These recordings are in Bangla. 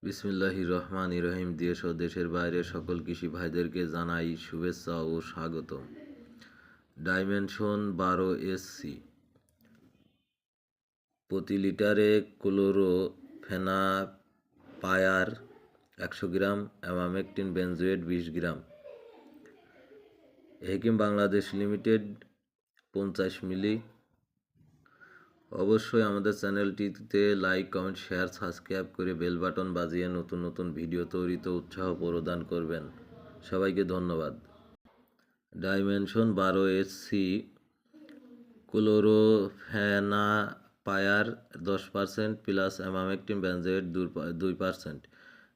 বিসমিল্লাহির রহমানির রহিম। দেশ ও দেশের বাইরের সকল কৃষি ভাইদেরকে জানাই শুভেচ্ছা ও স্বাগতম। ডাইমেনশন 12SC প্রতি লিটারে ক্লোরোফেনাপায়ার 100 গ্রাম, অ্যামামেকটিন বেনজোয়েট 20 গ্রাম, হেকিম বাংলাদেশ লিমিটেড 50 মিলি। অবশ্যই আমাদের চ্যানেলটিতে লাইক, কমেন্ট, শেয়ার, সাবস্ক্রাইব করে বেল বাটন বাজিয়ে নতুন নতুন ভিডিও তৈরিতে উৎসাহ প্রদান করবেন। সবাইকে ধন্যবাদ। Dimension 12SC ক্লোরোফেনাপায়ার 10% plus emamectin benzoate 2%।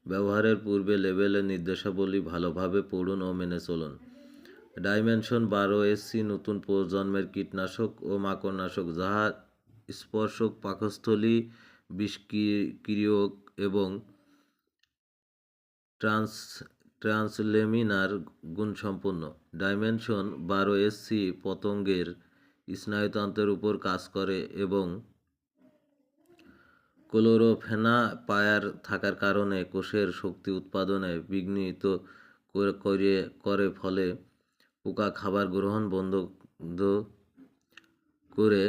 ব্যবহারের পূর্বে লেবেলের নির্দেশাবলী ভালোভাবে পড়ুন ও মেনে চলুন। ডাইমেনশন 12SC নতুন প্রজন্মের কীটনাশক ও মাকড়নাশক, যাহা স্পর্শক, পাকস্থলী বিষক্রিয়ক এবং ট্রান্সলেমিনার গুণসম্পন্ন। ডাইমেনশন 12SC পতঙ্গের স্নায়ুতন্ত্রের উপর কাজ করে এবং ক্লোরোফেনাপায়ার থাকার কারণে কোষের শক্তি উৎপাদনে বিঘ্নিত করে, ফলে পোকা খাবার গ্রহণ বন্ধ করে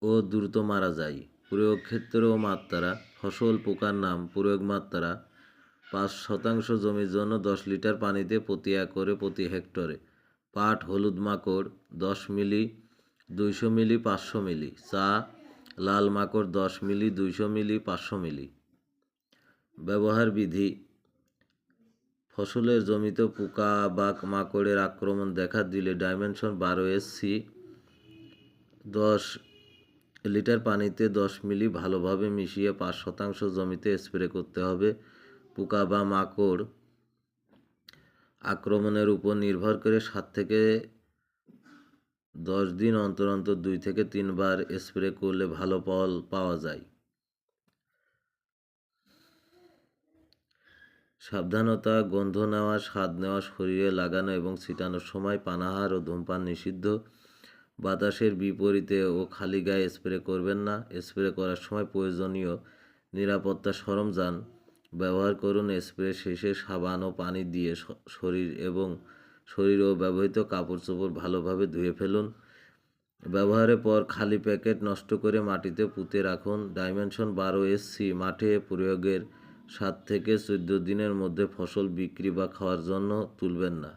ও দ্রুত মারা যায়। প্রয়োগ ক্ষেত্র ও মাত্রা। ফসল পোকার নাম। প্রয়োগ মাত্রা 5% জমির জন্য 10 লিটার পানিতে প্রতি একরে প্রতি হেক্টরে। পাট হলুদ মাকড় 10 মিলি 200 মিলি 500 মিলি। চা লাল মাকড় 10 মিলি 200 মিলি 500 মিলি। ব্যবহার বিধি। ফসলের জমিতে পোকা বা মাকড়ের আক্রমণ দেখা দিলে ডাইমেনশন 12SC 10 লিটার পানিতে 10 মিলি ভালোভাবে মিশিয়ে 5% জমিতে স্প্রে করতে হবে। পোকা বা মাকড় আক্রমণের উপর নির্ভর করে 7 থেকে 10 দিন অন্তর অন্তর 2 থেকে 3 বার স্প্রে করলে ভালো ফল পাওয়া যায়। সাবধানতা। গন্ধ নেওয়া, স্বাদ নেওয়া, শরীরে লাগানো এবং ছিটানোর সময় পানাহার ও ধূমপান নিষিদ্ধ। বাতাসের বিপরীতে ও খালি গায়ে স্প্রে করবেন না। স্প্রে করার সময় প্রয়োজনীয় নিরাপত্তা সরঞ্জাম ব্যবহার করুন। স্প্রে শেষে সাবান ও পানি দিয়ে শরীর ও ব্যবহৃত কাপড় চোপড় ভালোভাবে ধুয়ে ফেলুন। ব্যবহারের পর খালি প্যাকেট নষ্ট করে মাটিতে পুঁতে রাখুন। ডাইমেনশন 12SC মাঠে প্রয়োগের 7 থেকে 14 দিনের মধ্যে ফসল বিক্রি বা খাওয়ার জন্য তুলবেন না।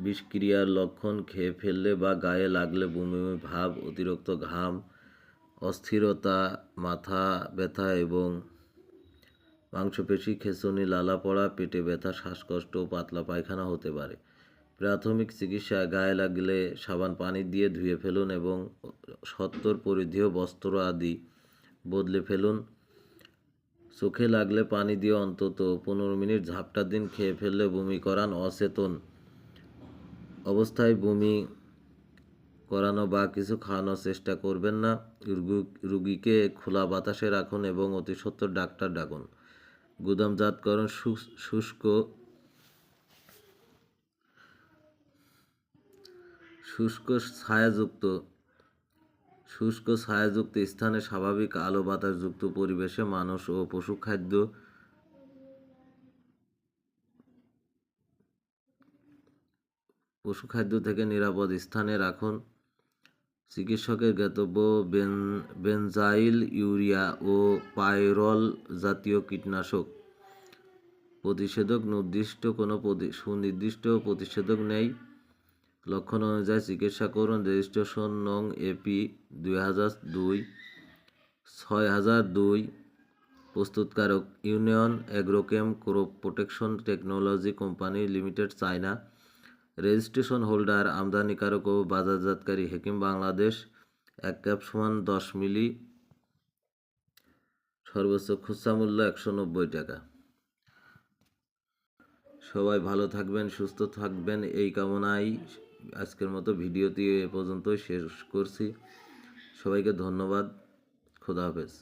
বিষক্রিয়ার লক্ষণ। খেয়ে ফেললে বা গায়ে লাগলে বমি বমি ভাব, অতিরিক্ত ঘাম, অস্থিরতা, মাথা ব্যথা এবং মাংসপেশি খেঁচুনি, লালা পড়া, পেটে ব্যথা, শ্বাসকষ্ট ও পাতলা পায়খানা হতে পারে। প্রাথমিক চিকিৎসা। গায়ে লাগলে সাবান পানি দিয়ে ধুয়ে ফেলুন এবং সত্তর পরিধেয় বস্ত্র আদি বদলে ফেলুন। চোখে লাগলে পানি দিয়ে অন্তত 15 মিনিট ঝাপটা দিন। খেয়ে ফেললে বমি করান। অচেতন অবস্থায় বমি করানো বা কিছু খাওয়ানোর চেষ্টা করবেন না। রোগীকে খোলা বাতাসে রাখুন এবং অতি সত্বর ডাক্তার ডাকুন। গুদামজাতকরণ। শুষ্ক ছায়াযুক্ত স্থানে স্বাভাবিক আলো বাতাসযুক্ত পরিবেশে মানুষ ও পশুখাদ্য থেকে নিরাপদ স্থানে রাখুন। চিকিৎসকের জ্ঞাতব্য। বেনজাইল, ইউরিয়া ও পাইরল জাতীয় কীটনাশক প্রতিষেধক সুনির্দিষ্ট প্রতিষেধক নেই। লক্ষণ অনুযায়ী চিকিৎসা করুন। রেজিস্ট্রেশন নং AP 2002-6002। প্রস্তুতকারক Union Agrochem crop protection technology company limited, China. Registration holder আমদানিকারক ও বাজারজাতকারী হেকিম বাংলাদেশ। 1 cap = 10 milli. সর্বোচ্চ খুচরা মূল্য 190 টাকা। সবাই ভালো থাকবেন, সুস্থ থাকবেন এই কামনায় আজকের মতো ভিডিওটি এ পর্যন্তই শেষ করছি। সবাইকে ধন্যবাদ। খোদা হাফেজ।